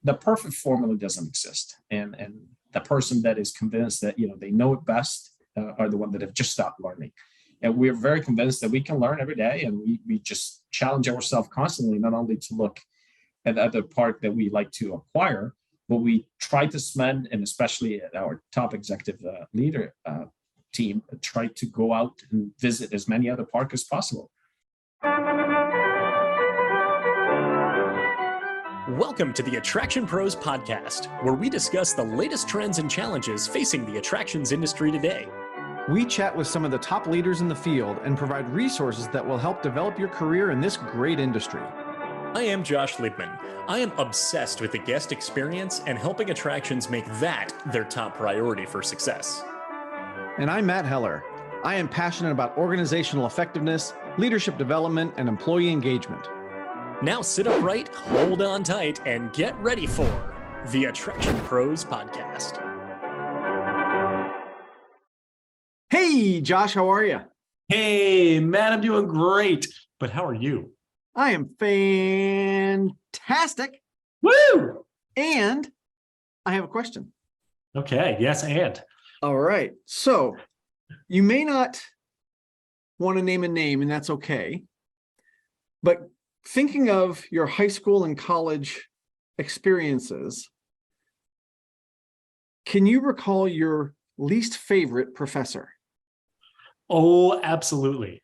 the perfect formula doesn't exist. And the person that is convinced that, they know it best are the one that have just stopped learning. And we're very convinced that we can learn every day, and we just challenge ourselves constantly, not only to look at the other part that we like to acquire, but we try to spend, and especially at our top executive leader team, try to go out and visit as many other parks as possible. Welcome to the Attraction Pros podcast, where we discuss the latest trends and challenges facing the attractions industry today. We chat with some of the top leaders in the field and provide resources that will help develop your career in this great industry. I am Josh Liebman. I am obsessed with the guest experience and helping attractions make that their top priority for success. And I'm Matt Heller. I am passionate about organizational effectiveness, leadership development, and employee engagement. Now sit upright, hold on tight, and get ready for the Attraction Pros podcast. Hey, Josh, how are you? Hey, Matt, I'm doing great. But how are you? I am fantastic. Woo! And I have a question. Okay, yes, and. All right. So you may not want to name a name, and that's okay. But thinking of your high school and college experiences, can you recall your least favorite professor? Oh, absolutely.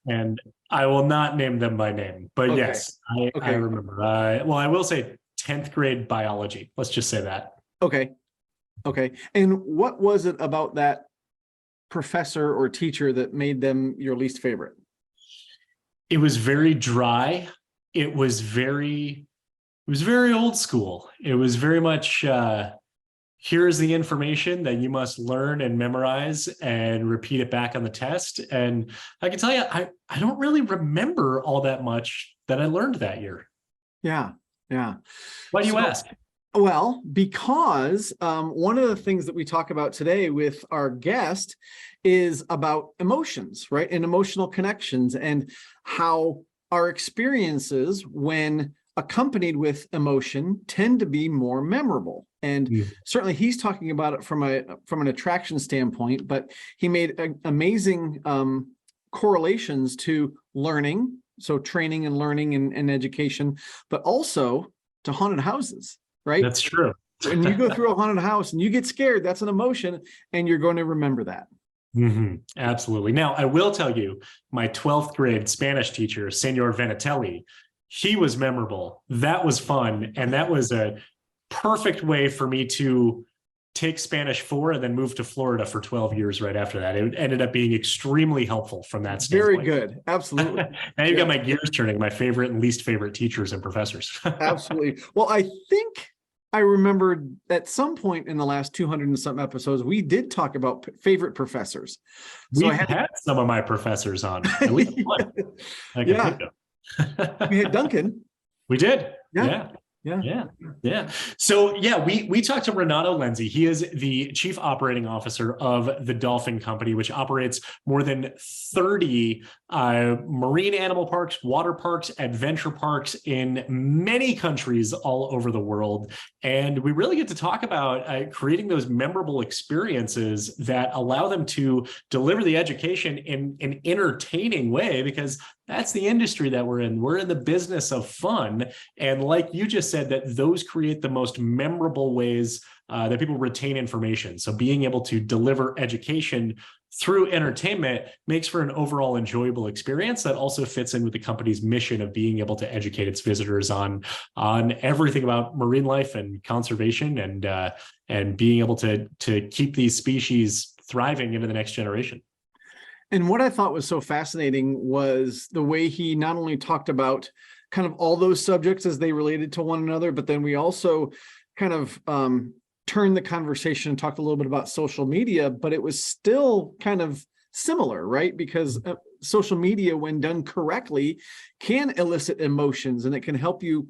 And I will not name them by name, but Okay. yes, I remember. I will say 10th grade biology. Let's just say that. Okay. And what was it about that professor or teacher that made them your least favorite? It was very dry. It was very old school. It was very much, here's the information that you must learn and memorize and repeat it back on the test. And I can tell you, I don't really remember all that much that I learned that year. Yeah. Why do you ask? Well, because one of the things that we talk about today with our guest is about emotions, right? And emotional connections, and how our experiences, when accompanied with emotion, tend to be more memorable. And certainly he's talking about it from an attraction standpoint, but he made amazing correlations to learning, so training and learning and education, but also to haunted houses, right? That's true. When you go through a haunted house and you get scared, that's an emotion, and you're going to remember that. Mm-hmm. Absolutely. Now, I will tell you, my 12th grade Spanish teacher, Senor Venatelli, he was memorable. That was fun. And that was a perfect way for me to take Spanish 4 and then move to Florida for 12 years right after that. It ended up being extremely helpful from that standpoint. Very good. Absolutely. Now you've got my gears turning, my favorite and least favorite teachers and professors. Absolutely. Well, I think I remembered at some point in the last 200 and some episodes, we did talk about favorite professors. So We've had some of my professors on. At least one. I can think of. We had Duncan. We did. Yeah. So we talked to Renato Lenzi. He is the chief operating officer of the Dolphin company, which operates more than 30 marine animal parks, water parks, adventure parks in many countries all over the world. And we really get to talk about creating those memorable experiences that allow them to deliver the education in an entertaining way, because that's the industry that we're in. We're in the business of fun. And like you just said, that those create the most memorable ways that people retain information. So being able to deliver education through entertainment makes for an overall enjoyable experience that also fits in with the company's mission of being able to educate its visitors on everything about marine life and conservation, and being able to keep these species thriving into the next generation. And what I thought was so fascinating was the way he not only talked about kind of all those subjects as they related to one another, but then we also kind of turned the conversation and talked a little bit about social media, but it was still kind of similar, right? Because social media, when done correctly, can elicit emotions, and it can help you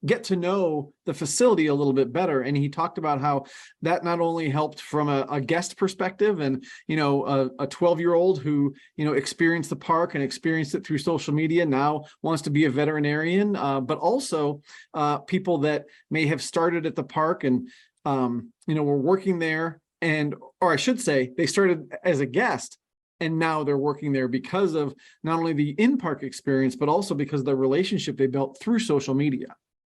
get to know the facility a little bit better. And he talked about how that not only helped from a guest perspective, and a 12-year-old who experienced the park and experienced it through social media now wants to be a veterinarian, but also people that may have started at the park and were working there, or I should say, they started as a guest and now they're working there because of not only the in-park experience, but also because of the relationship they built through social media.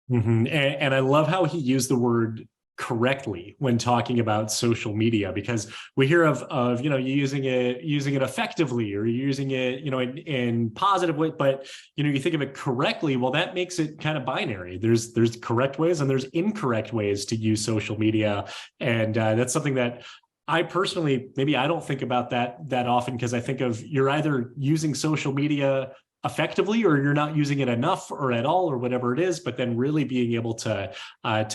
Mm-hmm. And I love how he used the word correctly when talking about social media, because we hear of using it effectively, or using it in positive way, but you think of it correctly, well, that makes it kind of binary. There's correct ways and there's incorrect ways to use social media, and that's something that I personally, maybe I don't think about that often, because I think of, you're either using social media effectively or you're not using it enough or at all or whatever it is, but then really being able to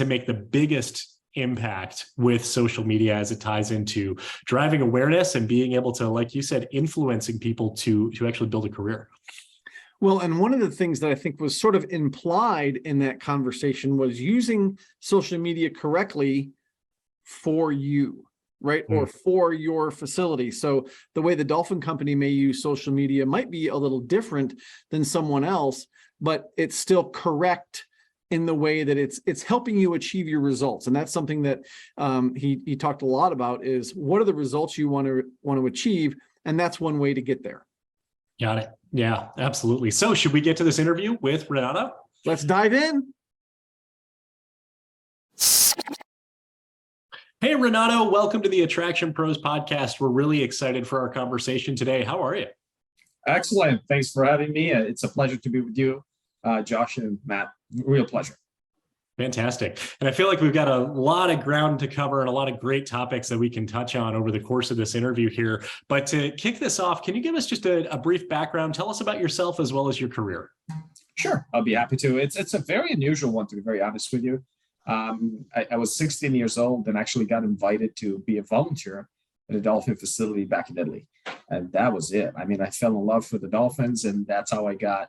make the biggest impact with social media as it ties into driving awareness and being able to, like you said, influencing people to actually build a career. Well, and one of the things that I think was sort of implied in that conversation was using social media correctly for you, right? Or for your facility. So the way the Dolphin Company may use social media might be a little different than someone else, but it's still correct in the way that it's helping you achieve your results. And that's something that he talked a lot about, is what are the results you want to achieve? And that's one way to get there. Got it. Yeah, absolutely. So should we get to this interview with Renato? Let's dive in. Hey, Renato, welcome to the Attraction Pros podcast. We're really excited for our conversation today. How are you? Excellent. Thanks for having me. It's a pleasure to be with you, Josh and Matt. Real pleasure. Fantastic. And I feel like we've got a lot of ground to cover and a lot of great topics that we can touch on over the course of this interview here. But to kick this off, can you give us just a brief background? Tell us about yourself as well as your career. Sure, I'll be happy to. It's a very unusual one, to be very honest with you. I was 16 years old and actually got invited to be a volunteer at a Dolphin facility back in Italy. And that was it. I mean, I fell in love with the Dolphins, and that's how I got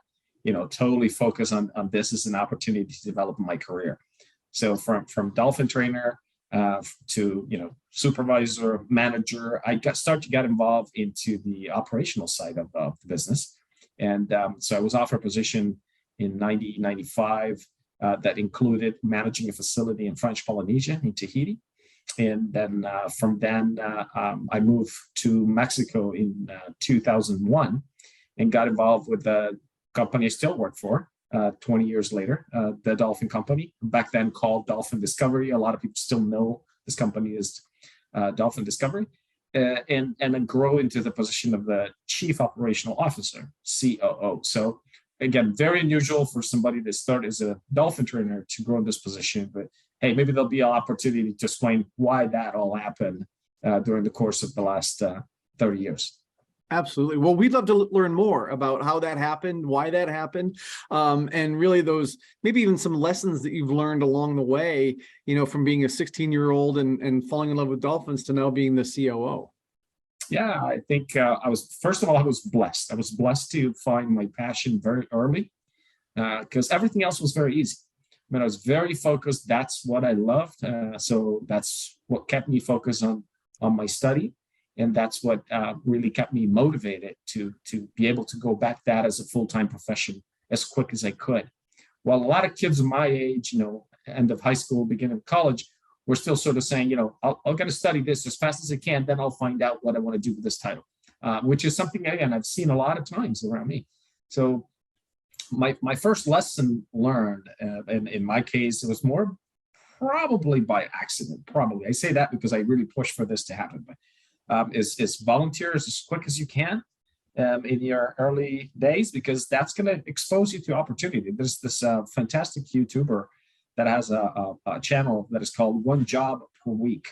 totally focus on this as an opportunity to develop my career. So from Dolphin trainer to supervisor, manager, I started to get involved into the operational side of the business. And so I was offered a position in 1995 that included managing a facility in French Polynesia in Tahiti. And then from then I moved to Mexico in 2001 and got involved with the company I still work for 20 years later, the Dolphin Company, back then called Dolphin Discovery. A lot of people still know this company as Dolphin Discovery, and then grow into the position of the Chief Operational Officer, COO. So again, very unusual for somebody that started as a Dolphin trainer to grow in this position, but hey, maybe there'll be an opportunity to explain why that all happened during the course of the last 30 years. Absolutely. Well, we'd love to learn more about how that happened, why that happened, and really those, maybe even some lessons that you've learned along the way, from being a 16-year-old and falling in love with dolphins to now being the COO. Yeah, I think I was blessed. I was blessed to find my passion very early because everything else was very easy. I mean, I was very focused. That's what I loved. So that's what kept me focused on my study. And that's what really kept me motivated to be able to go back that as a full-time profession as quick as I could. While a lot of kids my age, end of high school, beginning of college, we're still sort of saying, I'll get to study this as fast as I can, then I'll find out what I want to do with this title, which is something, again, I've seen a lot of times around me. So my first lesson learned, and in my case, it was more probably by accident, probably. I say that because I really pushed for this to happen. But is volunteer as quick as you can in your early days, because that's going to expose you to opportunity. There's this fantastic YouTuber that has a channel that is called One Job Per Week.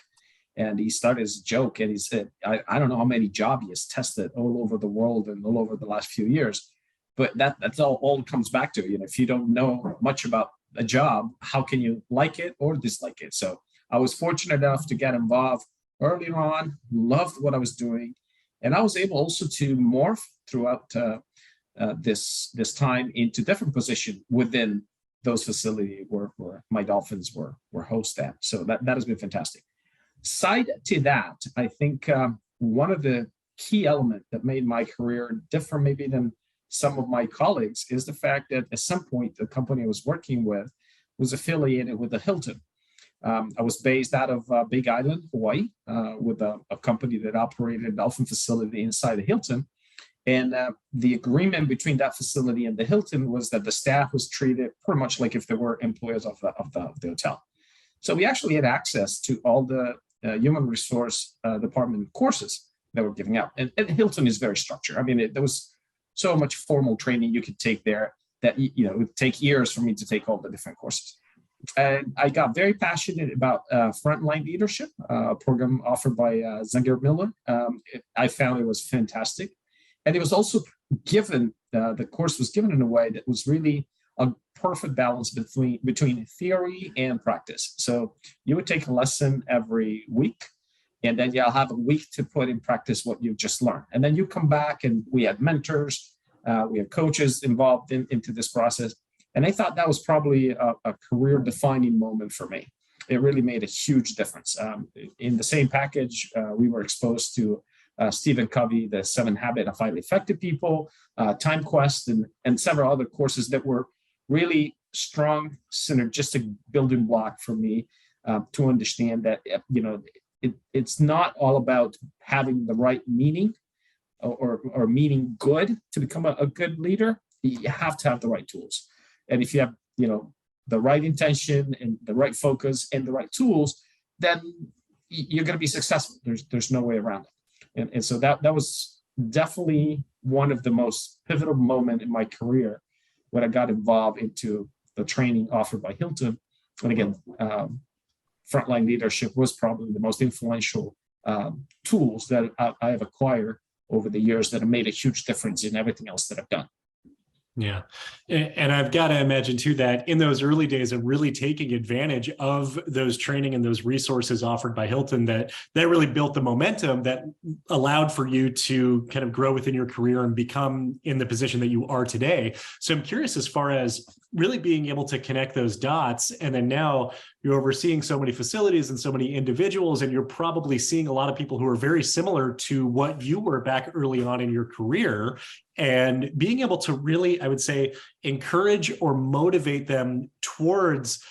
And he started as a joke, and he said, I don't know how many jobs he has tested all over the world and all over the last few years, but that's all it comes back to. If you don't know much about a job, how can you like it or dislike it? So I was fortunate enough to get involved early on, loved what I was doing, And I was able also to morph throughout this time into different positions within those facilities where my Dolphins were host at. So that has been fantastic. Side to that, I think one of the key elements that made my career different maybe than some of my colleagues is the fact that at some point the company I was working with was affiliated with the Hilton. I was based out of Big Island, Hawaii, with a company that operated a Dolphin facility inside the Hilton. And the agreement between that facility and the Hilton was that the staff was treated pretty much like if they were employees of the hotel. So we actually had access to all the human resource department courses that were giving out. And Hilton is very structured. I mean, there was so much formal training you could take there that it would take years for me to take all the different courses. And I got very passionate about frontline leadership, a program offered by Zenger Miller. I found it was fantastic. And it was also given, the course was given in a way that was really a perfect balance between theory and practice. So you would take a lesson every week, and then you'll have a week to put in practice what you've just learned. And then you come back, and we had mentors, we had coaches involved into this process. And I thought that was probably a career-defining moment for me. It really made a huge difference. In the same package, we were exposed to Stephen Covey, the 7 Habits of Highly Effective People, Time Quest, and several other courses that were really strong, synergistic building block for me to understand that it's not all about having the right meaning or meaning good to become a good leader. You have to have the right tools. And if you have, the right intention and the right focus and the right tools, then you're going to be successful. There's no way around it. And so that was definitely one of the most pivotal moments in my career when I got involved into the training offered by Hilton. And again, frontline leadership was probably the most influential tools that I have acquired over the years that have made a huge difference in everything else that I've done. Yeah. And I've got to imagine too, that in those early days of really taking advantage of those training and those resources offered by Hilton, that really built the momentum that allowed for you to kind of grow within your career and become in the position that you are today. So I'm curious, as far as really being able to connect those dots, and then now you're overseeing so many facilities and so many individuals, and you're probably seeing a lot of people who are very similar to what you were back early on in your career, and being able to really, I would say, encourage or motivate them towards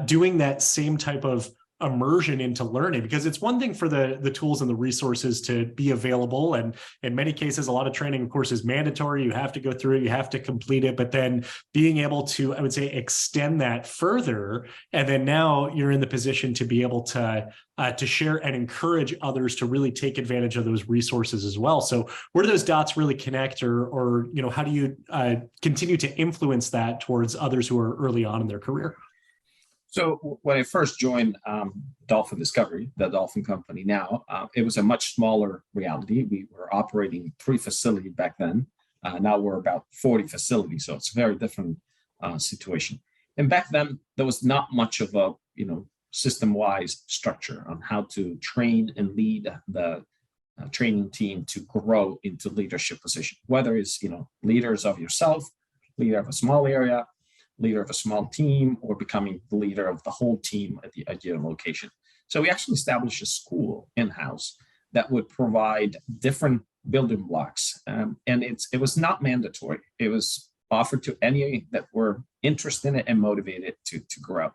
doing that same type of immersion into learning. Because it's one thing for the tools and the resources to be available, and in many cases a lot of training, of course, is mandatory. You have to go through it, you have to complete it, but then being able to, I would say, extend that further, and then now you're in the position to be able to share and encourage others to really take advantage of those resources as well. So where do those dots really connect, or how do you continue to influence that towards others who are early on in their career? So when I first joined Dolphin Discovery, the Dolphin company now, it was a much smaller reality. We were operating 3 facilities back then. Now we're about 40 facilities, so it's a very different situation. And back then, there was not much of a system-wise structure on how to train and lead the training team to grow into leadership position, whether it's leaders of yourself, leader of a small area, leader of a small team, or becoming the leader of the whole team at your location. So we actually established a school in-house that would provide different building blocks. And it was not mandatory. It was offered to any that were interested in it and motivated to grow.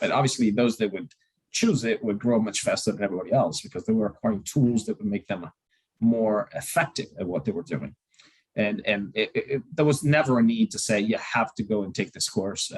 But obviously those that would choose it would grow much faster than everybody else, because they were acquiring tools that would make them more effective at what they were doing. And there was never a need to say, you have to go and take this course.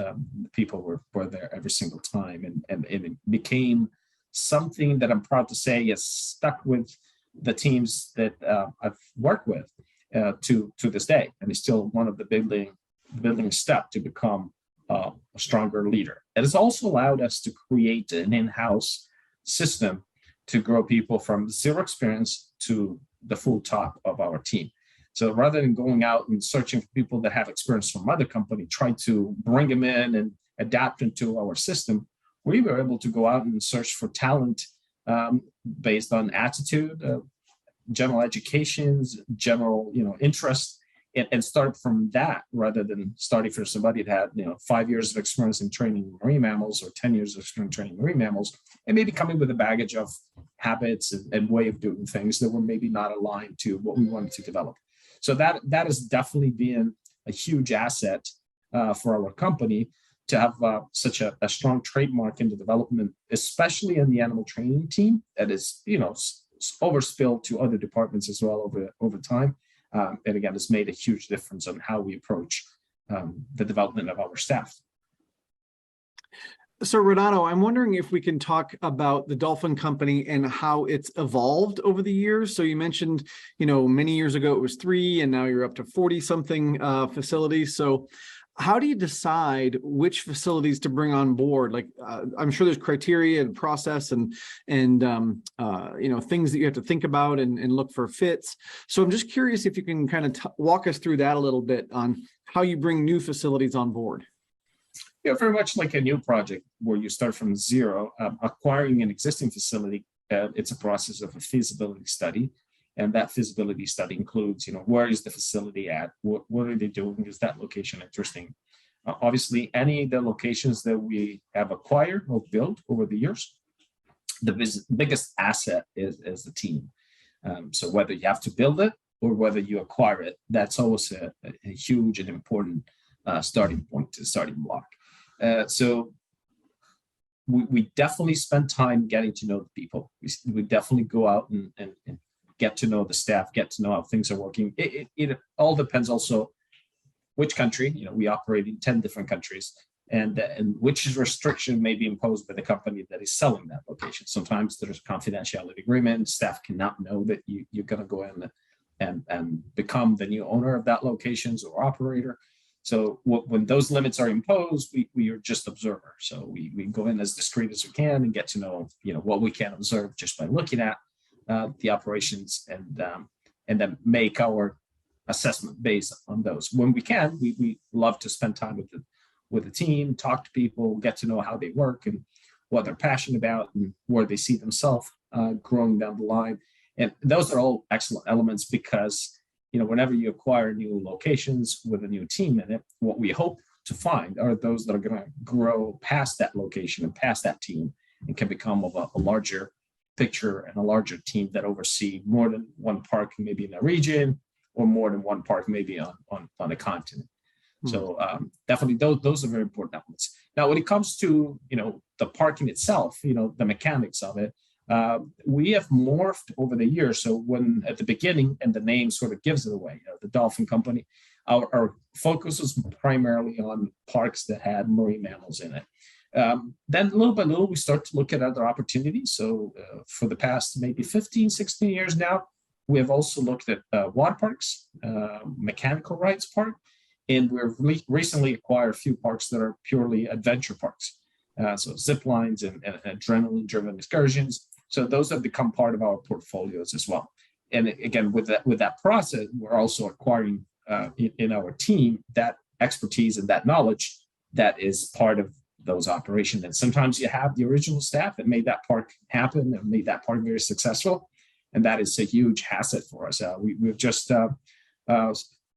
People were there every single time. And it became something that I'm proud to say is stuck with the teams that I've worked with to this day. And it's still one of the building step to become a stronger leader. It has also allowed us to create an in-house system to grow people from zero experience to the full top of our team. So rather than going out and searching for people that have experience from other companies, try to bring them in and adapt into our system, we were able to go out and search for talent based on attitude, general educations, general, interest, and start from that rather than starting for somebody that had, 5 years of experience in training marine mammals or 10 years of experience training marine mammals, and maybe coming with a baggage of habits and way of doing things that were maybe not aligned to what we wanted to develop. So that has definitely been a huge asset for our company to have such a strong trademark in the development, especially in the animal training team that is, overspilled to other departments as well over time. And again, it's made a huge difference on how we approach the development of our staff. So Renato, I'm wondering if we can talk about the Dolphin company and how it's evolved over the years. So you mentioned, many years ago it was 3 and now you're up to 40 something facilities. So how do you decide which facilities to bring on board? Like, I'm sure there's criteria and process and things that you have to think about and look for fits. So I'm just curious if you can kind of walk us through that a little bit on how you bring new facilities on board. Yeah, very much like a new project where you start from zero. Acquiring an existing facility, it's a process of a feasibility study. And that feasibility study includes, where is the facility at? What are they doing? Is that location interesting? Obviously, any of the locations that we have acquired or built over the years, the biggest asset is the team. So whether you have to build it or whether you acquire it, that's always a huge and important starting point, to starting block. So we definitely spend time getting to know the people. We definitely go out and get to know the staff, get to know how things are working. It all depends also which country. We operate in 10 different countries, and which restriction may be imposed by the company that is selling that location. Sometimes there's a confidentiality agreement. Staff cannot know that you're going to go in and become the new owner of that locations or operator. So when those limits are imposed, we are just observer. So we go in as discreet as we can and get to know, what we can observe just by looking at the operations, and then make our assessment based on those. When we can, we love to spend time with the team, talk to people, get to know how they work and what they're passionate about and where they see themselves growing down the line. And those are all excellent elements because, whenever you acquire new locations with a new team in it, what we hope to find are those that are going to grow past that location and past that team and can become of a larger picture and a larger team that oversee more than one park, maybe in a region, or more than one park, maybe on a continent. Mm-hmm. So definitely those are very important elements. Now, when it comes to, the parking itself, the mechanics of it, we have morphed over the years. So when at the beginning, and the name sort of gives it away, the Dolphin company, our focus was primarily on parks that had marine mammals in it. Then little by little, we start to look at other opportunities. So for the past maybe 15, 16 years now, we have also looked at water parks, mechanical rides park, and we've recently acquired a few parks that are purely adventure parks. So zip lines and adrenaline-driven excursions. So those have become part of our portfolios as well. And again, with that process, we're also acquiring in our team that expertise and that knowledge that is part of those operations. And sometimes you have the original staff that made that park happen and made that park very successful. And that is a huge asset for us. We've just,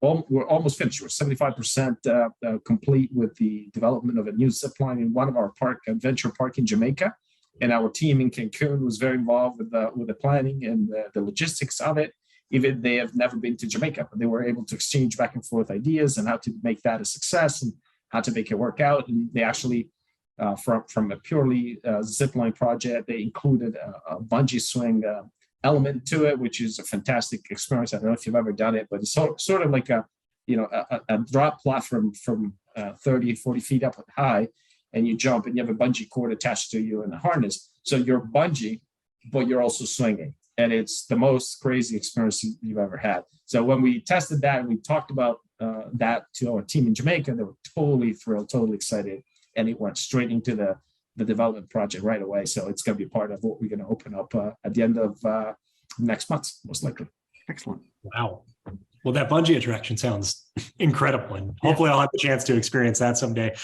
we're almost finished. We're 75% complete with the development of a new zip line in one of our adventure park in Jamaica. And our team in Cancun was very involved with the planning and the logistics of it. Even they have never been to Jamaica, but they were able to exchange back and forth ideas and how to make that a success and how to make it work out. And they actually, from a purely zipline project, they included a bungee swing element to it, which is a fantastic experience. I don't know if you've ever done it, but it's sort of like a drop platform from 30, 40 feet up high, and you jump and you have a bungee cord attached to you and a harness. So you're bungee, but you're also swinging. And it's the most crazy experience you've ever had. So when we tested that and we talked about that to our team in Jamaica, they were totally thrilled, totally excited. And it went straight into the development project right away. So it's going to be part of what we're going to open up at the end of next month, most likely. Excellent. Wow. Well, that bungee attraction sounds Incredible. And hopefully I'll have the chance to experience that someday.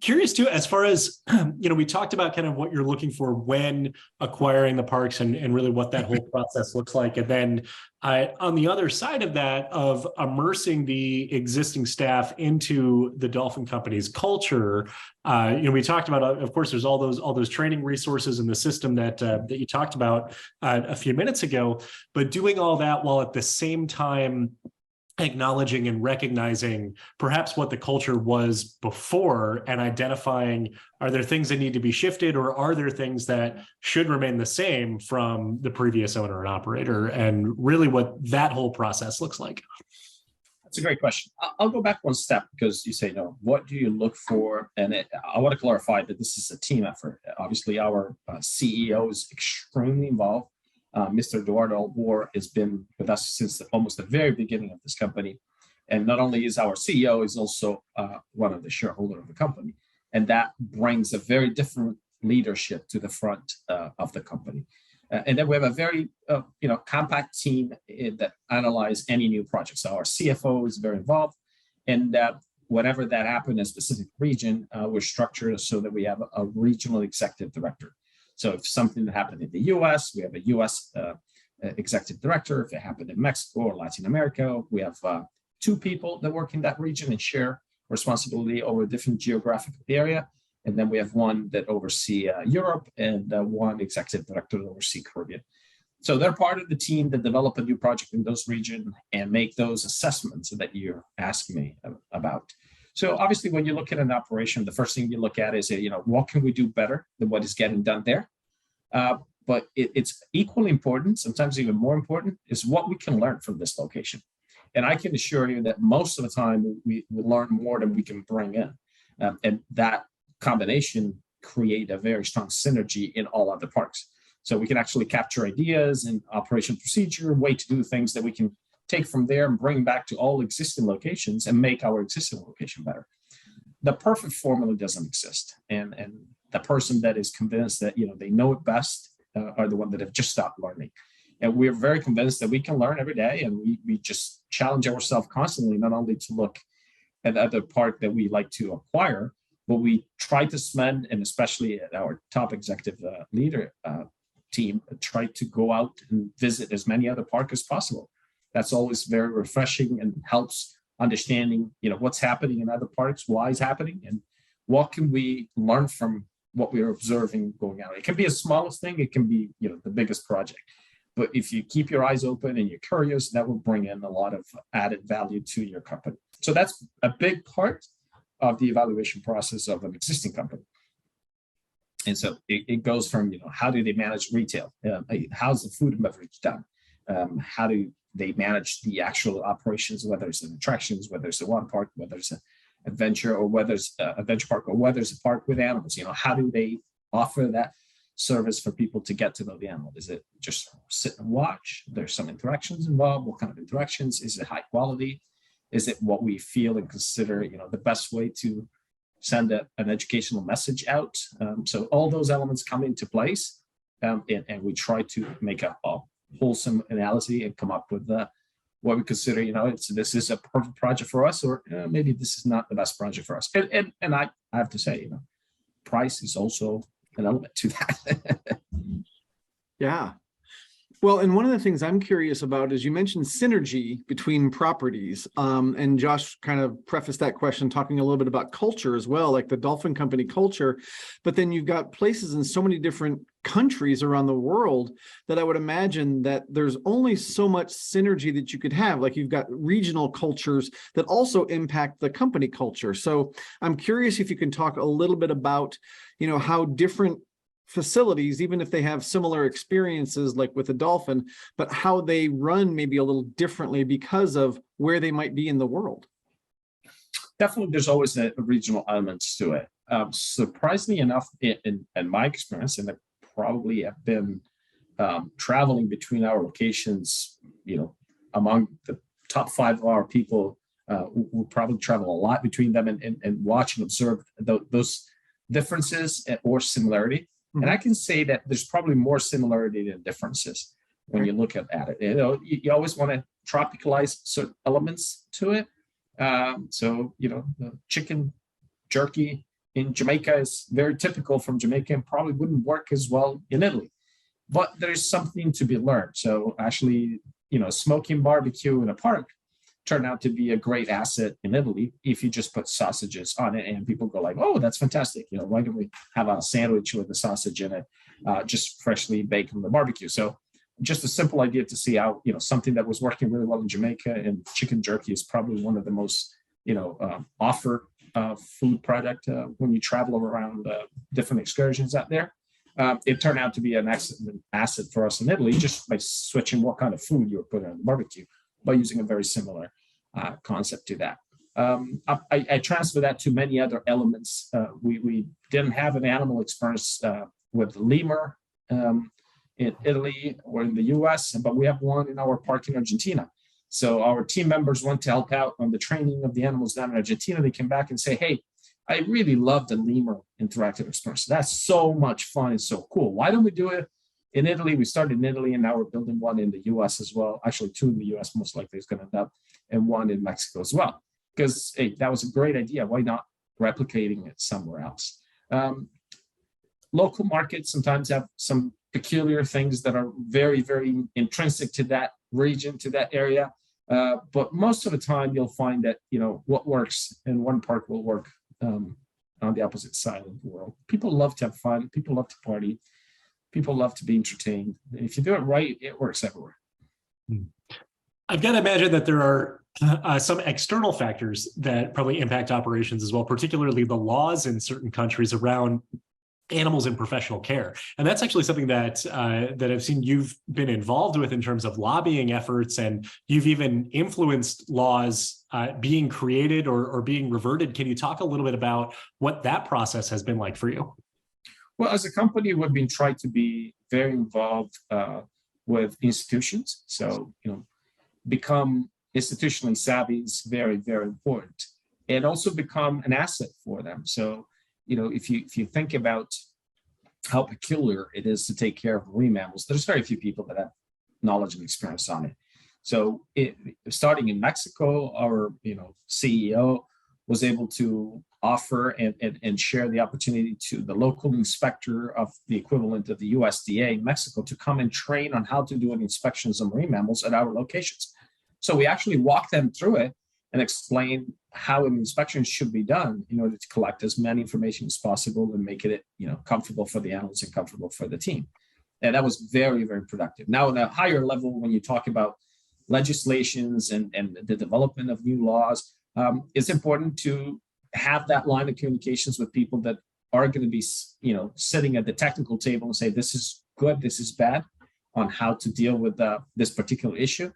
Curious too, as far as, we talked about kind of what you're looking for when acquiring the parks and really what that whole process looks like. And then on the other side of that, of immersing the existing staff into the Dolphin company's culture, we talked about, of course, there's all those training resources in the system that you talked about a few minutes ago, but doing all that while at the same time acknowledging and recognizing perhaps what the culture was before and identifying, are there things that need to be shifted, or are there things that should remain the same from the previous owner and operator, and really what that whole process looks like? That's a great question. I'll go back one step, because you say, what do you look for? And I want to clarify that this is a team effort. Obviously, our CEO is extremely involved. Mr. Eduardo Albor has been with us since almost the very beginning of this company. And not only is our CEO, he's also one of the shareholders of the company. And that brings a very different leadership to the front of the company. And then we have a very compact team that analyze any new project. So our CFO is very involved. And whenever that happens in a specific region, we're structured so that we have a regional executive director. So if something happened in the US, we have a US executive director. If it happened in Mexico or Latin America, we have 2 people that work in that region and share responsibility over a different geographic area. And then we have one that oversees Europe, and one executive director that oversees Caribbean. So they're part of the team that develop a new project in those regions and make those assessments that you're asking me about. So obviously, when you look at an operation, the first thing you look at is, what can we do better than what is getting done there? But it's equally important, sometimes even more important, is what we can learn from this location. And I can assure you that most of the time we learn more than we can bring in. And that combination create a very strong synergy in all other parks. So we can actually capture ideas and operation procedure, way to do things that we can take from there and bring back to all existing locations and make our existing location better. The perfect formula doesn't exist. And the person that is convinced that they know it best are the one that have just stopped learning. And we're very convinced that we can learn every day, and we just challenge ourselves constantly, not only to look at other park that we like to acquire, but we try to spend, and especially at our top executive leader team, try to go out and visit as many other parks as possible. That's always very refreshing and helps understanding, what's happening in other parks, why it's happening, and what can we learn from what we're observing going out. It can be the smallest thing, it can be, the biggest project. But if you keep your eyes open and you're curious, that will bring in a lot of added value to your company. So that's a big part of the evaluation process of an existing company. And so it goes from, how do they manage retail? How's the food and beverage done? How do they manage the actual operations, whether it's an attractions, whether it's a water park, whether it's an adventure, or whether it's a venture park, or whether it's a park with animals? How do they offer that service for people to get to know the animal? Is it just sit and watch? There's some interactions involved. What kind of interactions? Is it high quality? Is it what we feel and consider, the best way to send an educational message out? So all those elements come into place, and we try to make a wholesome analysis and come up with what we consider, this is a perfect project for us, or maybe this is not the best project for us. And I have to say, price is also an element to that. Yeah. Well, and one of the things I'm curious about is you mentioned synergy between properties. And Josh kind of prefaced that question talking a little bit about culture as well, like the Dolphin Company culture. But then you've got places in so many different countries around the world that I would imagine that there's only so much synergy that you could have. Like you've got regional cultures that also impact the company culture. So I'm curious if you can talk a little bit about, how different facilities, even if they have similar experiences like with the Dolphin, but how they run maybe a little differently because of where they might be in the world. Definitely, there's always a regional elements to it. Surprisingly enough, in my experience, and I probably have been traveling between our locations, among the top 5 of our people, who probably travel a lot between them and watch and observe those differences or similarity. And I can say that there's probably more similarity than differences when you look at it. You always want to tropicalize certain elements to it, So, the chicken jerky in Jamaica is very typical from Jamaica and probably wouldn't work as well in Italy. But there's something to be learned. So actually, smoking barbecue in a park turned out to be a great asset in Italy if you just put sausages on it and people go like, oh, that's fantastic. Why don't we have a sandwich with the sausage in it, just freshly baked on the barbecue? So just a simple idea to see how, something that was working really well in Jamaica, and chicken jerky is probably one of the most, offered food product when you travel around different excursions out there. It turned out to be an excellent asset for us in Italy just by switching what kind of food you were putting on the barbecue by using a very similar concept to that. I transfer that to many other elements. We didn't have an animal experience with lemur in Italy or in the US, but we have one in our park in Argentina. So our team members went to help out on the training of the animals down in Argentina. They came back and say, hey, I really love the lemur interactive experience. That's so much fun and so cool. Why don't we do it in Italy? We started in Italy and now we're building one in the US as well. Actually, two in the US most likely is going to end up, and one in Mexico as well. Because hey, that was a great idea. Why not replicating it somewhere else? Local markets sometimes have some peculiar things that are very, very intrinsic to that region, to that area. But most of the time, you'll find that what works in one park will work on the opposite side of the world. People love to have fun. People love to party. People love to be entertained. If you do it right, it works everywhere. I've got to imagine that there are some external factors that probably impact operations as well, particularly the laws in certain countries around animals in professional care. And that's actually something that I've seen you've been involved with in terms of lobbying efforts, and you've even influenced laws being created or being reverted. Can you talk a little bit about what that process has been like for you? Well, as a company, we've been trying to be very involved with institutions. So, become institutionally savvy is very, very important, and also become an asset for them. So, if you think about how peculiar it is to take care of marine mammals, there's very few people that have knowledge and experience on it. So starting in Mexico, our CEO was able to offer and share the opportunity to the local inspector of the equivalent of the USDA in Mexico to come and train on how to do inspections of marine mammals at our locations. So we actually walked them through it and explain how an inspection should be done in order to collect as many information as possible and make it, comfortable for the animals and comfortable for the team. And that was very, very productive. Now, at a higher level, when you talk about legislations and the development of new laws, it's important to have that line of communications with people that are going to be, sitting at the technical table and say, this is good, this is bad, on how to deal with this particular issue.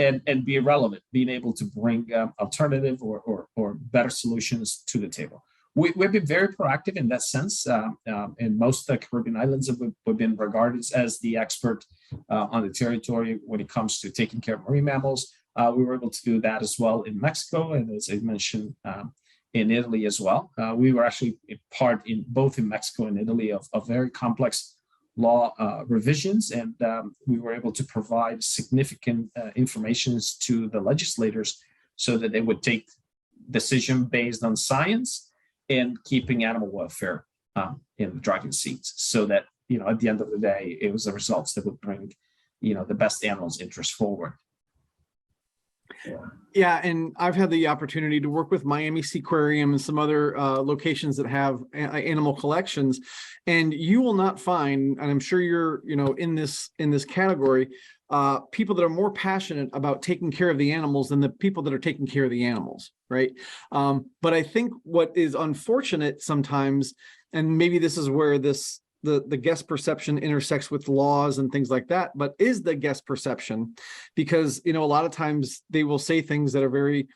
And be relevant, being able to bring alternative or better solutions to the table. We've been very proactive in that sense. In most of the Caribbean islands, we've been regarded as the expert on the territory when it comes to taking care of marine mammals. We were able to do that as well in Mexico, and as I mentioned, in Italy as well. We were actually part in both in Mexico and Italy of very complex law revisions, and we were able to provide significant information to the legislators so that they would take decision based on science and keeping animal welfare in the driving seats, so that at the end of the day, it was the results that would bring the best animals' interest forward. Yeah, and I've had the opportunity to work with Miami Seaquarium and some other locations that have animal collections, and you will not find, and I'm sure you're in this category, people that are more passionate about taking care of the animals than the people that are taking care of the animals, right? But I think what is unfortunate sometimes, and maybe this is where the guest perception intersects with laws and things like that, but is the guest perception, because a lot of times they will say things that are very,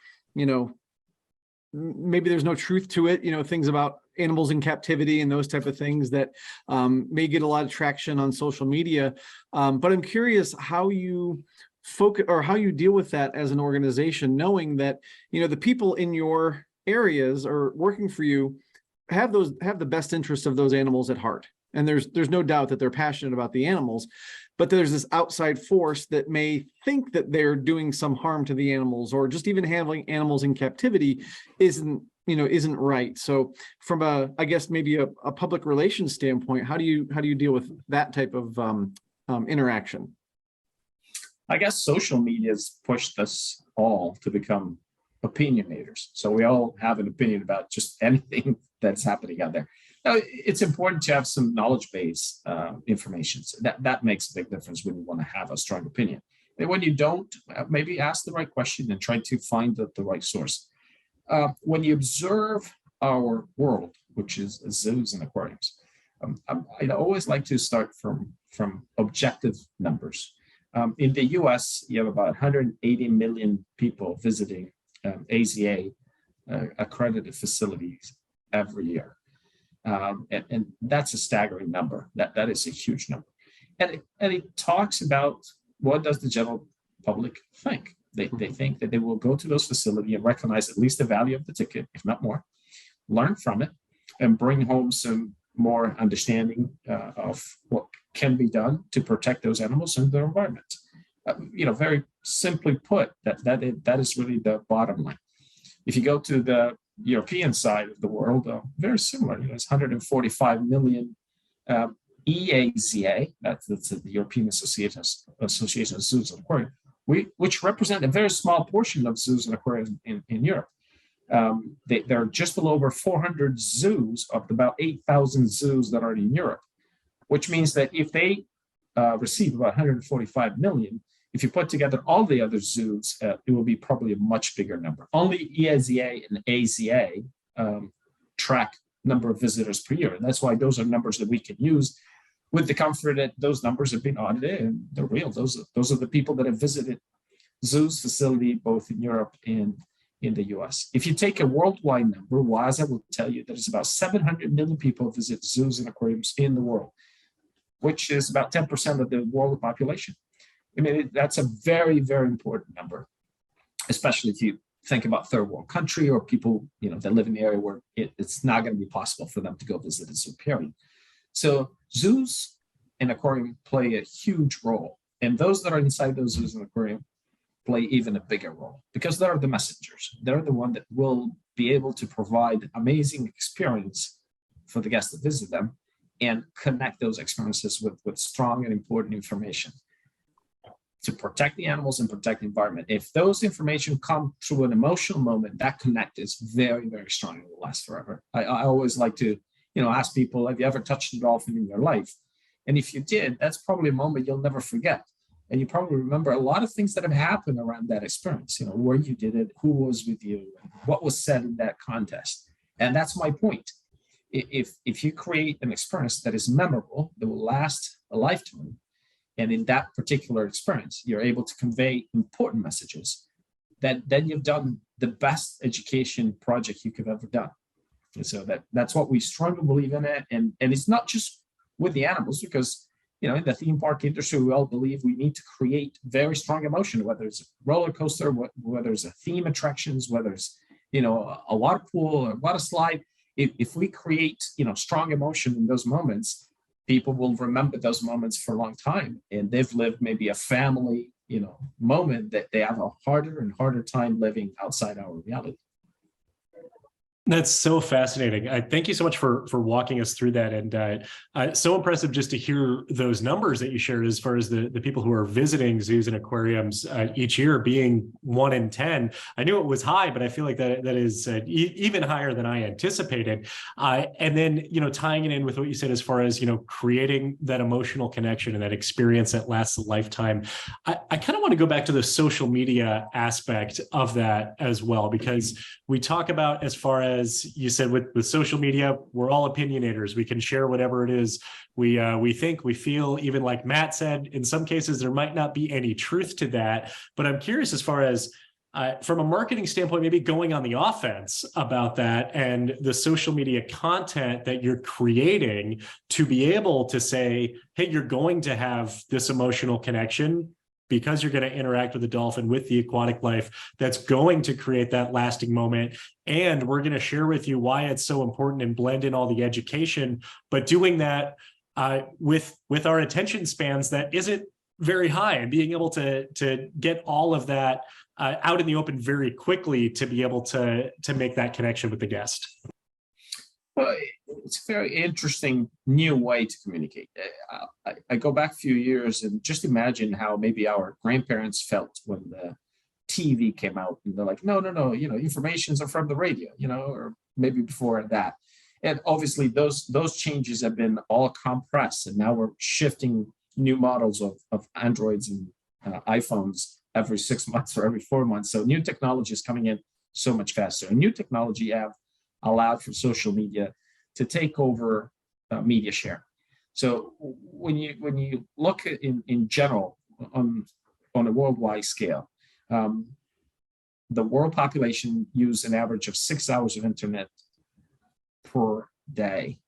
maybe there's no truth to it, things about animals in captivity and those type of things that may get a lot of traction on social media. But I'm curious how you focus or how you deal with that as an organization, knowing that the people in your areas are working for you have the best interest of those animals at heart. And there's no doubt that they're passionate about the animals, but there's this outside force that may think that they're doing some harm to the animals, or just even handling animals in captivity isn't right. So from I guess maybe a public relations standpoint, how do you deal with that type of interaction? I guess social media has pushed us all to become opinionators. So we all have an opinion about just anything that's happening out there. Now, it's important to have some knowledge-based information. So that makes a big difference when you want to have a strong opinion. And when you don't, maybe ask the right question and try to find the right source. When you observe our world, which is zoos and aquariums, I always like to start from objective numbers. In the US, you have about 180 million people visiting AZA accredited facilities every year. And that's a staggering number. That is a huge number. And it talks about, what does the general public think? They think that they will go to those facilities and recognize at least the value of the ticket, if not more, learn from it, and bring home some more understanding of what can be done to protect those animals and their environment. Very simply put, that is really the bottom line. If you go to the European side of the world, very similar. It's 145 million EAZA, that's the European Association of Zoos and Aquariums, which represent a very small portion of zoos and aquariums in Europe. There are just below over 400 zoos of about 8,000 zoos that are in Europe, which means that if they receive about 145 million, if you put together all the other zoos, it will be probably a much bigger number. Only EAZA and AZA track number of visitors per year. And that's why those are numbers that we can use with the comfort that those numbers have been audited and they're real. Those are the people that have visited zoos facility, both in Europe and in the US. If you take a worldwide number, WAZA will tell you that it's about 700 million people visit zoos and aquariums in the world, which is about 10% of the world population. I mean, that's a very, very important number, especially if you think about third world country or people, that live in the area where it's not going to be possible for them to go visit a zoo, period. So zoos and aquarium play a huge role. And those that are inside those zoos and aquarium play even a bigger role because they're the messengers. They're the one that will be able to provide amazing experience for the guests that visit them and connect those experiences with strong and important information to protect the animals and protect the environment. If those information come through an emotional moment, that connect is very, very strong and will last forever. I always like to, ask people, have you ever touched a dolphin in your life? And if you did, that's probably a moment you'll never forget. And you probably remember a lot of things that have happened around that experience, where you did it, who was with you, what was said in that contest. And that's my point. If you create an experience that is memorable, that will last a lifetime, and in that particular experience, you're able to convey important messages, then you've done the best education project you could have ever done. And so that's what we strongly believe in it. And it's not just with the animals, because in the theme park industry, we all believe we need to create very strong emotion, whether it's a roller coaster, whether it's a theme attractions, whether it's a water pool or water slide. If we create strong emotion in those moments, people will remember those moments for a long time, and they've lived maybe a family moment that they have a harder and harder time living outside our reality. That's so fascinating. Thank you so much for walking us through that. And so impressive just to hear those numbers that you shared as far as the people who are visiting zoos and aquariums each year being 1 in 10. I knew it was high, but I feel like that is even higher than I anticipated. And then, tying it in with what you said as far as, creating that emotional connection and that experience that lasts a lifetime. I kind of want to go back to the social media aspect of that as well, because we talk about, as far as you said, with social media, we're all opinionators. We can share whatever it is we think, we feel. Even like Matt said, in some cases, there might not be any truth to that. But I'm curious, as far as from a marketing standpoint, maybe going on the offense about that and the social media content that you're creating to be able to say, hey, you're going to have this emotional connection because you're going to interact with the dolphin, with the aquatic life, that's going to create that lasting moment. And we're going to share with you why it's so important and blend in all the education, but doing that with our attention spans that isn't very high, and being able to get all of that out in the open very quickly to be able to make that connection with the guest. Well, it's a very interesting new way to communicate. I go back a few years and just imagine how maybe our grandparents felt when the TV came out, and they're like, no, informations are from the radio, or maybe before that. And obviously those changes have been all compressed, and now we're shifting new models of Androids and iPhones every 6 months or every 4 months. So new technology is coming in so much faster. And new technology have allowed for social media to take over media share. So when you look at in general on a worldwide scale, the world population use an average of 6 hours of internet per day,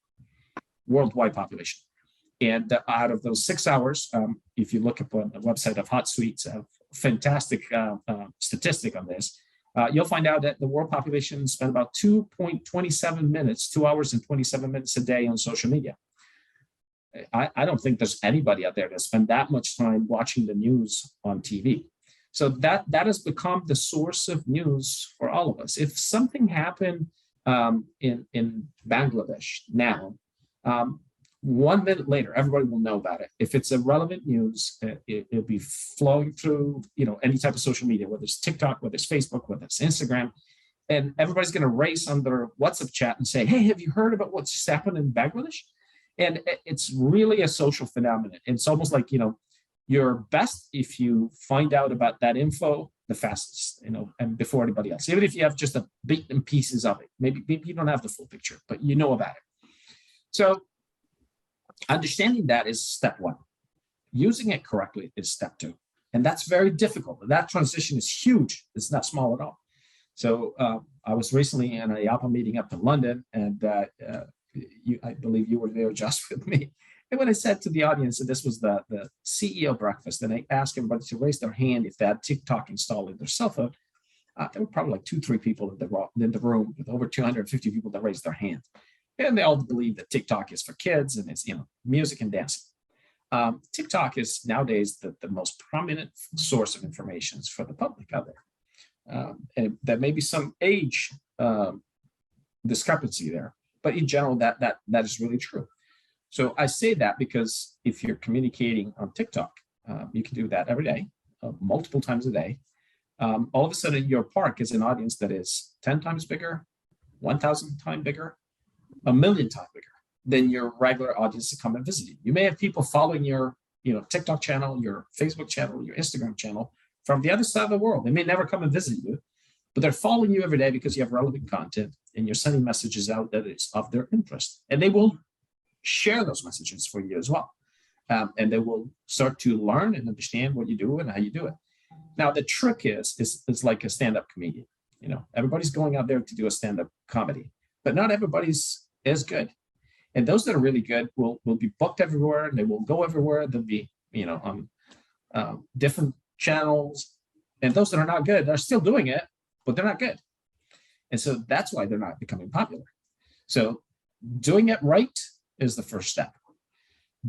worldwide population. And out of those 6 hours, if you look up on the website of HotSuite, a fantastic statistic on this, you'll find out that the world population spent about 2.27 minutes, 2 hours and 27 minutes a day on social media. I don't think there's anybody out there that spend that much time watching the news on TV. So that has become the source of news for all of us. If something happened in Bangladesh now, 1 minute later, everybody will know about it. If it's a relevant news, it'll be flowing through, any type of social media, whether it's TikTok, whether it's Facebook, whether it's Instagram, and everybody's going to race on their WhatsApp chat and say, "Hey, have you heard about what's just happened in Bangladesh?" And it's really a social phenomenon. It's almost like, you're best if you find out about that info the fastest, and before anybody else, even if you have just a bit and pieces of it. Maybe you don't have the full picture, but you know about it. So understanding that is step one. Using it correctly is step two. And that's very difficult. That transition is huge. It's not small at all. So I was recently in a Apple meeting up in London, and I believe you were there just with me. And when I said to the audience that this was the CEO breakfast, and I asked everybody to raise their hand if they had TikTok installed in their cell phone, there were probably like 2-3 people in the room, with over 250 people that raised their hand. And they all believe that TikTok is for kids and it's, music and dancing. TikTok is nowadays the most prominent source of information for the public out there. And there may be some age discrepancy there, but in general, that is really true. So I say that because if you're communicating on TikTok, you can do that every day, multiple times a day. All of a sudden, your park is an audience that is 10 times bigger, 1,000 times bigger, 1,000,000 times bigger than your regular audience to come and visit you. You may have people following your TikTok channel, your Facebook channel, your Instagram channel from the other side of the world. They may never come and visit you, but they're following you every day because you have relevant content and you're sending messages out that is of their interest. And they will share those messages for you as well. And they will start to learn and understand what you do and how you do it. Now, the trick is like a stand-up comedian. Everybody's going out there to do a stand-up comedy, but not everybody's as good. And those that are really good will be booked everywhere, and they will go everywhere. They'll be, on different channels. And those that are not good are still doing it, but they're not good. And so that's why they're not becoming popular. So doing it right is the first step.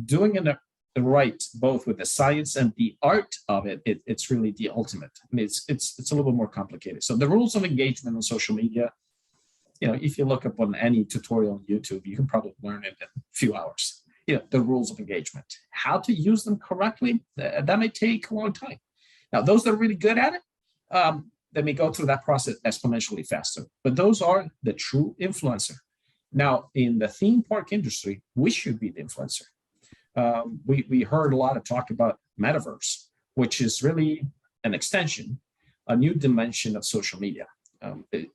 Doing it right, both with the science and the art of it, it's really the ultimate. I mean, it's a little bit more complicated. So the rules of engagement on social media, if you look up on any tutorial on YouTube, you can probably learn it in a few hours. The rules of engagement, how to use them correctly, that may take a long time. Now, those that are really good at it, they may go through that process exponentially faster, but those are the true influencer. Now, in the theme park industry, we should be the influencer. We heard a lot of talk about metaverse, which is really an extension, a new dimension of social media.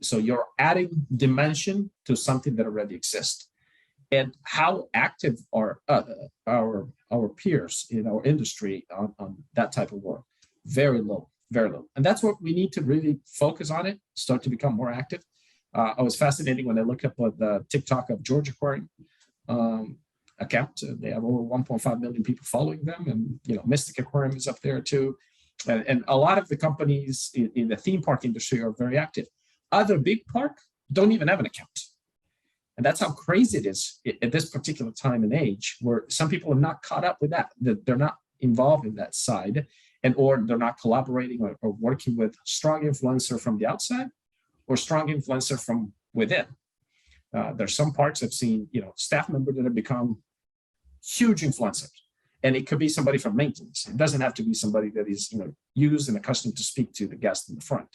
So you're adding dimension to something that already exists. And how active are our peers in our industry on that type of work? Very low, very low. And that's what we need to really focus on it, start to become more active. I was fascinated when I looked up the TikTok of George Aquarium account. They have over 1.5 million people following them. And, Mystic Aquarium is up there too. And a lot of the companies in the theme park industry are very active. Other big park don't even have an account. And that's how crazy it is at this particular time and age, where some people are not caught up with that. They're not involved in that side, or they're not collaborating or working with strong influencer from the outside or strong influencer from within. There's some parks I've seen, staff members that have become huge influencers. And it could be somebody from maintenance. It doesn't have to be somebody that is, used and accustomed to speak to the guest in the front,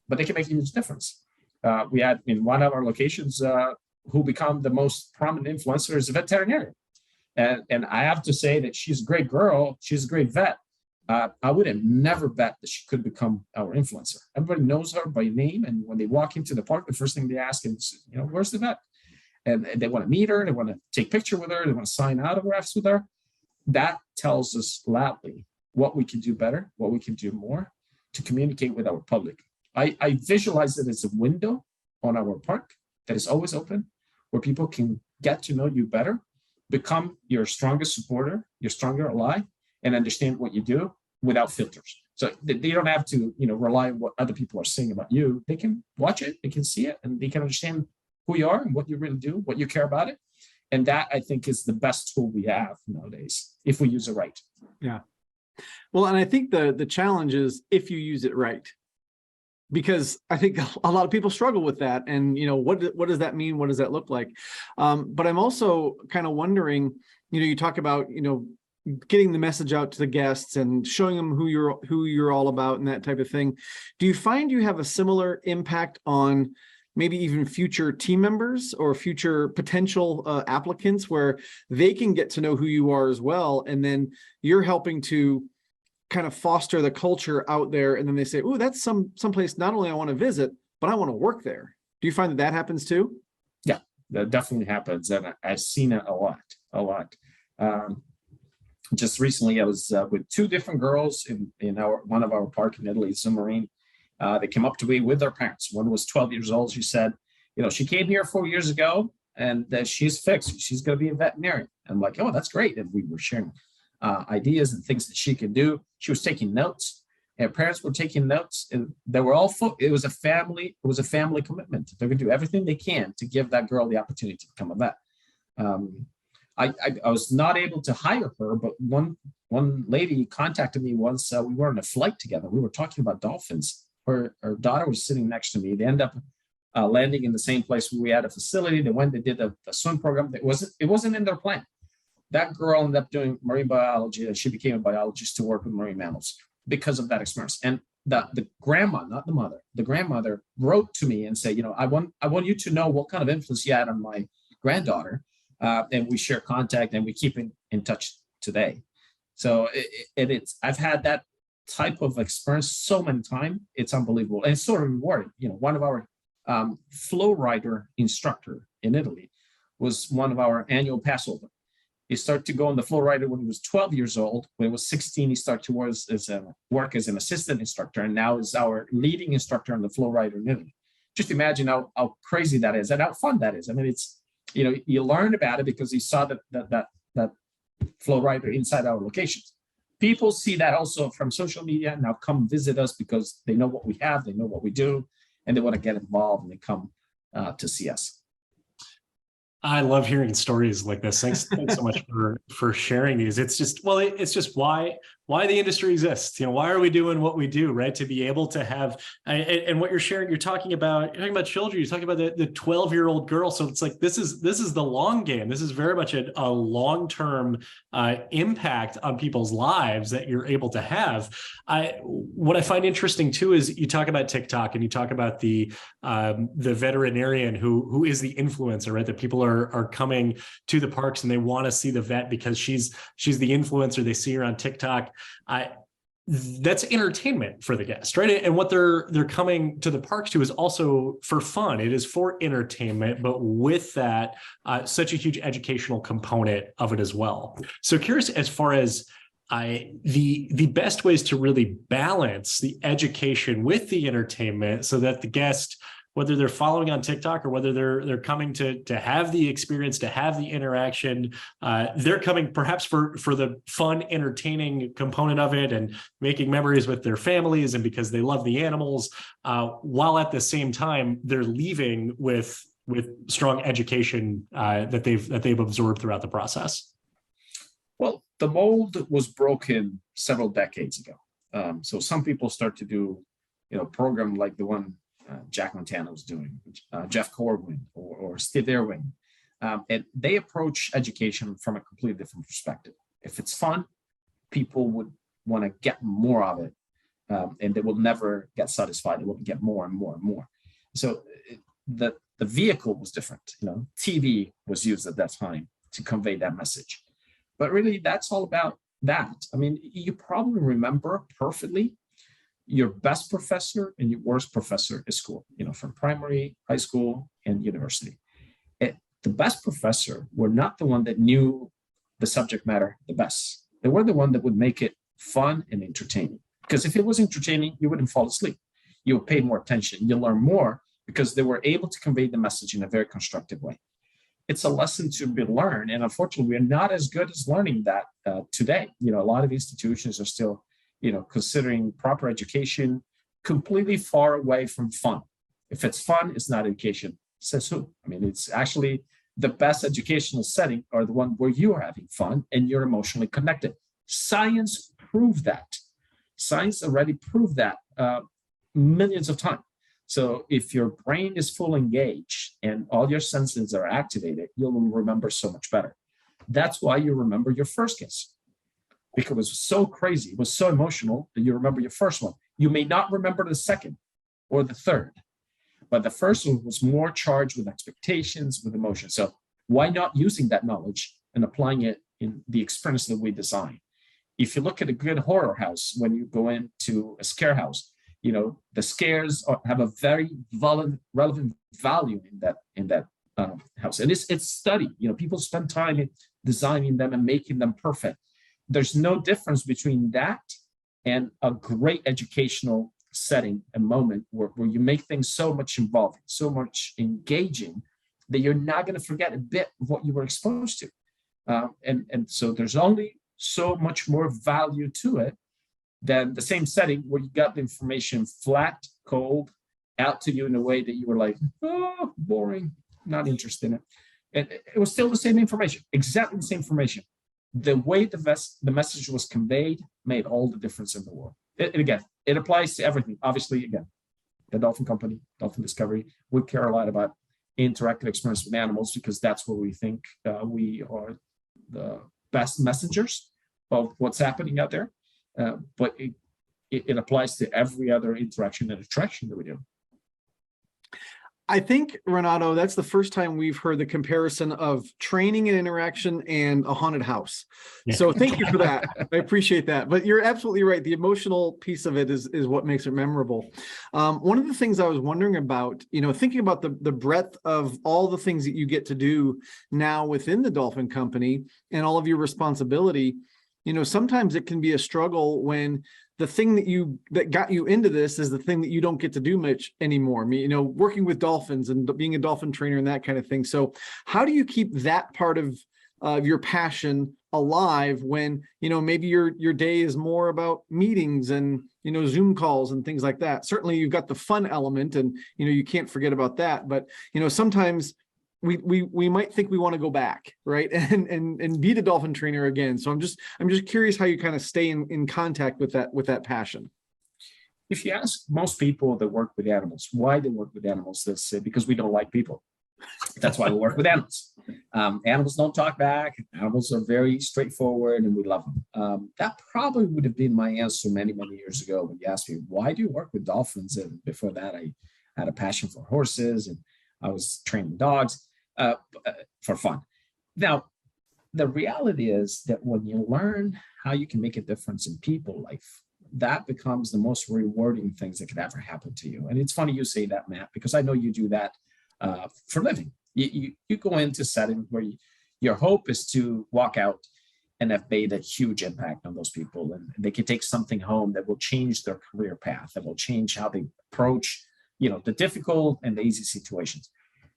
but they can make a huge difference. We had in one of our locations who become the most prominent influencer is a veterinarian. And I have to say that she's a great girl. She's a great vet. I would have never bet that she could become our influencer. Everybody knows her by name. And when they walk into the park, the first thing they ask is, where's the vet? And they want to meet her. They want to take a picture with her. They want to sign autographs with her. That tells us loudly what we can do better, what we can do more to communicate with our public. I visualize it as a window on our park that is always open, where people can get to know you better, become your strongest supporter, your stronger ally, and understand what you do without filters. So they don't have to, rely on what other people are saying about you. They can watch it, they can see it, and they can understand who you are and what you really do, what you care about it. And that, I think, is the best tool we have nowadays, if we use it right. Yeah. Well, and I think the challenge is if you use it right, because I think a lot of people struggle with that. And, what does that mean? What does that look like? But I'm also kind of wondering, you talk about, getting the message out to the guests and showing them who you're all about and that type of thing. Do you find you have a similar impact on maybe even future team members or future potential applicants, where they can get to know who you are as well, and then you're helping to kind of foster the culture out there, and then they say, "Oh, that's someplace not only I want to visit, but I want to work there." Do you find that happens too? Yeah, that definitely happens, and I've seen it a lot. Just recently, I was with two different girls in one of our park in Italy, Submarine. They came up to me with their parents. One was 12 years old. She said, she came here 4 years ago and she's fixed. She's going to be a veterinarian. I'm like, oh, that's great. And we were sharing ideas and things that she could do. She was taking notes, and parents were taking notes, and they were all full. It was a family commitment. They're going to do everything they can to give that girl the opportunity to become a vet. I was not able to hire her, but one lady contacted me once. We were on a flight together. We were talking about dolphins. Her daughter was sitting next to me. They ended up landing in the same place where we had a facility. They went, they did a swim program. It wasn't in their plan. That girl ended up doing marine biology, and she became a biologist to work with marine mammals because of that experience. And the grandma, not the mother, the grandmother wrote to me and said, I want you to know what kind of influence you had on my granddaughter. And we share contact, and we keep in touch today. So I've had that type of experience so many times. It's unbelievable, and it's sort of rewarding. One of our flow rider instructor in Italy was one of our annual Passover. He started to go on the flow rider when he was 12 years old. When he was 16, he started to work as an assistant instructor, and now is our leading instructor on the flow rider in Italy. Just imagine how crazy that is and how fun that is. I mean, it's you learn about it because you saw that flow rider inside our locations. People see that also from social media, now come visit us because they know what we have, they know what we do, and they want to get involved, and they come to see us. I love hearing stories like this. Thanks so much for sharing these. It's just why the industry exists. Why are we doing what we do, right? To be able to have, and what you're sharing, you're talking about children, you're talking about the 12-year-old girl. So it's like, this is the long game. This is very much a long-term impact on people's lives that you're able to have. What I find interesting too, is you talk about TikTok, and you talk about the veterinarian who is the influencer, right? That people are coming to the parks and they want to see the vet because she's the influencer. They see her on TikTok. That's entertainment for the guest, right? And what they're coming to the parks to is also for fun. It is for entertainment, but with that, such a huge educational component of it as well. So curious as far as the best ways to really balance the education with the entertainment so that the guest, whether they're following on TikTok or whether they're coming to have the experience, to have the interaction. They're coming perhaps for the fun, entertaining component of it and making memories with their families and because they love the animals, while at the same time they're leaving with strong education that they've absorbed throughout the process. Well, the mold was broken several decades ago. So some people start to do, program like the one Jack Montana was doing, Jeff Corwin or Steve Irwin. And they approach education from a completely different perspective. If it's fun, people would want to get more of it, and they will never get satisfied. They will get more and more and more. So the vehicle was different. TV was used at that time to convey that message. But really, that's all about that. I mean, you probably remember perfectly your best professor and your worst professor at school, from primary, high school, and university. The best professor were not the one that knew the subject matter the best. They were the one that would make it fun and entertaining. Because if it was entertaining, you wouldn't fall asleep. You would pay more attention. You'll learn more because they were able to convey the message in a very constructive way. It's a lesson to be learned. And unfortunately, we're not as good as learning that today. A lot of institutions are still, considering proper education completely far away from fun. If it's fun, it's not education. Says who? I mean, it's actually the best educational setting are the one where you are having fun and you're emotionally connected. Science proved that. Science already proved that millions of times. So if your brain is fully engaged and all your senses are activated, you'll remember so much better. That's why you remember your first kiss, because it was so crazy, it was so emotional that you remember your first one. You may not remember the second or the third, but the first one was more charged with expectations, with emotion. So why not using that knowledge and applying it in the experience that we design? If you look at a good horror house, when you go into a scare house, the scares have a very relevant value in that house, and it's studied. People spend time in designing them and making them perfect. There's no difference between that and a great educational setting and moment where you make things so much involving, so much engaging that you're not going to forget a bit of what you were exposed to, and so there's only so much more value to it than the same setting where you got the information flat, cold, out to you in a way that you were like, oh, boring, not interested in it. And it was still the same information, exactly the same information. The way the message was conveyed made all the difference in the world. Again, it applies to everything. Obviously, again, the Dolphin Company, Dolphin Discovery, we care a lot about interactive experience with animals because that's where we think we are the best messengers of what's happening out there. But it applies to every other interaction and attraction that we do. I think, Renato, that's the first time we've heard the comparison of training and interaction and a haunted house. Yeah. So thank you for that. I appreciate that. But you're absolutely right. The emotional piece of it is what makes it memorable. One of the things I was wondering about, thinking about the breadth of all the things that you get to do now within the Dolphin Company and all of your responsibility, sometimes it can be a struggle when the thing that got you into this is the thing that you don't get to do much anymore. Working with dolphins and being a dolphin trainer and that kind of thing. So how do you keep that part of your passion alive when, maybe your day is more about meetings and, Zoom calls and things like that? Certainly you've got the fun element and, you can't forget about that. But, sometimes we might think we want to go back, right, and be the dolphin trainer again. So I'm just curious how you kind of stay in contact with that passion. If you ask most people that work with animals why they work with animals, they'll say because we don't like people. That's why we work with animals. Animals don't talk back. Animals are very straightforward, and we love them. That probably would have been my answer many years ago when you asked me why do you work with dolphins. And before that, I had a passion for horses, and I was training dogs. For fun. Now, the reality is that when you learn how you can make a difference in people's life, that becomes the most rewarding things that could ever happen to you. And it's funny you say that, Matt, because I know you do that for a living. You go into a setting where your hope is to walk out and have made a huge impact on those people, and they can take something home that will change their career path, that will change how they approach the difficult and the easy situations.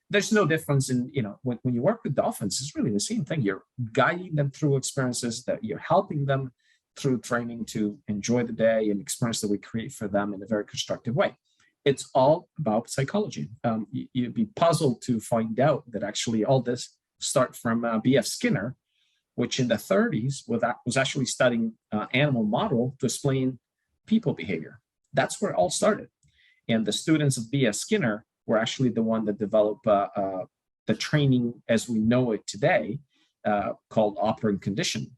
There's no difference in, when you work with dolphins, it's really the same thing. You're guiding them through experiences, that you're helping them through training to enjoy the day and experience that we create for them in a very constructive way. It's all about psychology. You'd be puzzled to find out that actually all this start from B.F. Skinner, which in the 30s was actually studying animal model to explain people behavior. That's where it all started. And the students of B.F. Skinner were actually the one that developed the training as we know it today, called operant conditioning,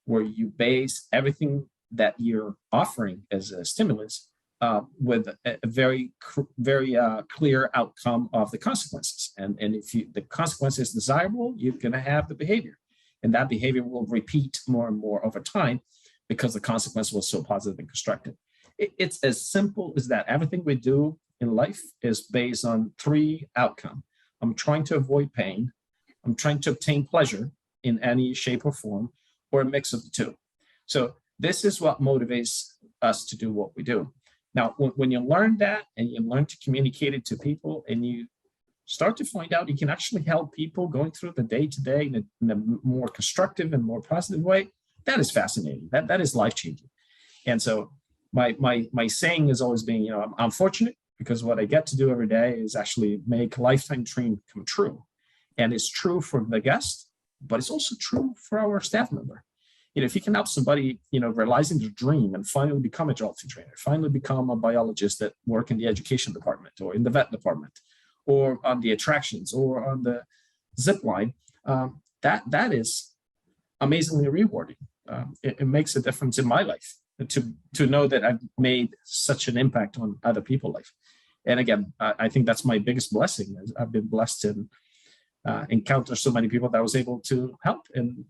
where you base everything that you're offering as a stimulus with a very clear outcome of the consequences. And if the consequence is desirable, you're going to have the behavior. And that behavior will repeat more and more over time because the consequence was so positive and constructive. It's as simple as that. Everything we do in life is based on 3 outcomes. I'm trying to avoid pain. I'm trying to obtain pleasure in any shape or form, or a mix of the 2. So this is what motivates us to do what we do. Now, when you learn that and you learn to communicate it to people, and you start to find out you can actually help people going through the day-to-day in a more constructive and more positive way, that is fascinating. That is life-changing. And so my saying has always been, I'm fortunate because what I get to do every day is actually make a lifetime dream come true. And it's true for the guest, but it's also true for our staff member. If you can help somebody, realizing their dream and finally become a dolphin trainer, finally become a biologist that work in the education department or in the vet department or on the attractions or on the zip line, that is amazingly rewarding. It makes a difference in my life to know that I've made such an impact on other people's life. And again, I think that's my biggest blessing. I've been blessed to encounter so many people that I was able to help. And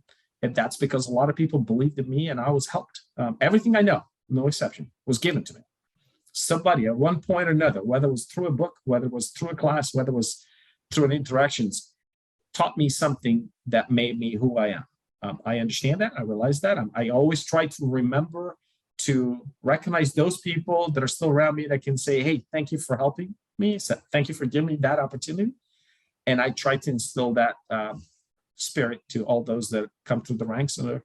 that's because a lot of people believed in me and I was helped. Everything I know, no exception, was given to me. Somebody at one point or another, whether it was through a book, whether it was through a class, whether it was through an interactions, taught me something that made me who I am. I understand that. I realize that. I always try to remember to recognize those people that are still around me that can say, hey, thank you for helping me. So thank you for giving me that opportunity. And I try to instill that spirit to all those that come through the ranks of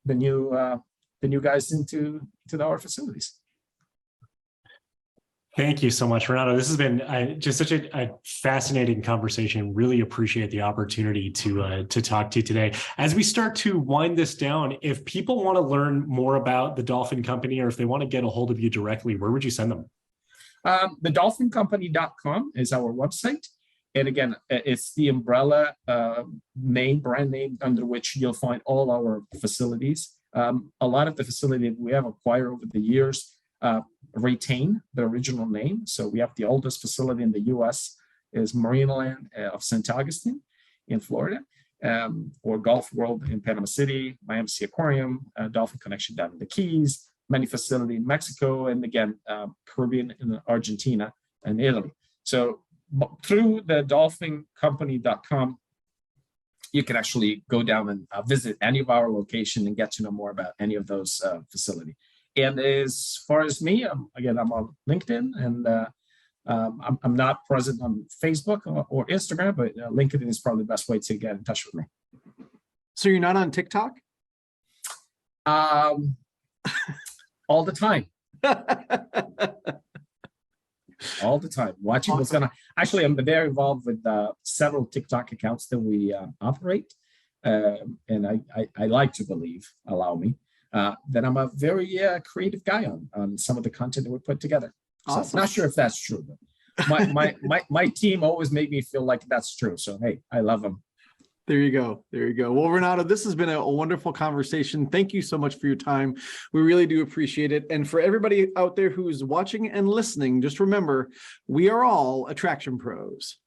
the new guys into our facilities. Thank you so much, Renato. This has been just such a fascinating conversation. Really appreciate the opportunity to talk to you today. As we start to wind this down, if people want to learn more about the Dolphin Company, or if they want to get a hold of you directly, where would you send them? The dolphincompany.com is our website. And again, it's the umbrella brand name under which you'll find all our facilities. A lot of the facilities we have acquired over the years retain the original name. So we have the oldest facility in the U.S. is Marineland of St. Augustine in Florida, or Golf World in Panama City, Miami Sea Aquarium, Dolphin Connection down in the Keys, many facilities in Mexico, and again, Caribbean in Argentina and Italy. So through the dolphincompany.com, you can actually go down and visit any of our locations and get to know more about any of those facilities. And as far as me, I'm on LinkedIn, and I'm not present on Facebook or Instagram, but LinkedIn is probably the best way to get in touch with me. So you're not on TikTok? All the time. All the time. Watching what's going to... Actually, I'm very involved with several TikTok accounts that we operate. And I like to believe, allow me, that I'm a very creative guy on some of the content that we put together. So Awesome. I'm not sure if that's true, but my team always made me feel like that's true. So, hey, I love them. There you go. There you go. Well, Renato, this has been a wonderful conversation. Thank you so much for your time. We really do appreciate it. And for everybody out there who's watching and listening, just remember, we are all attraction pros.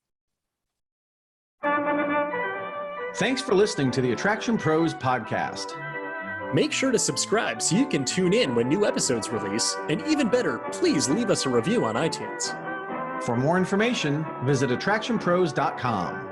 Thanks for listening to the Attraction Pros podcast. Make sure to subscribe so you can tune in when new episodes release. And even better, please leave us a review on iTunes. For more information, visit attractionpros.com.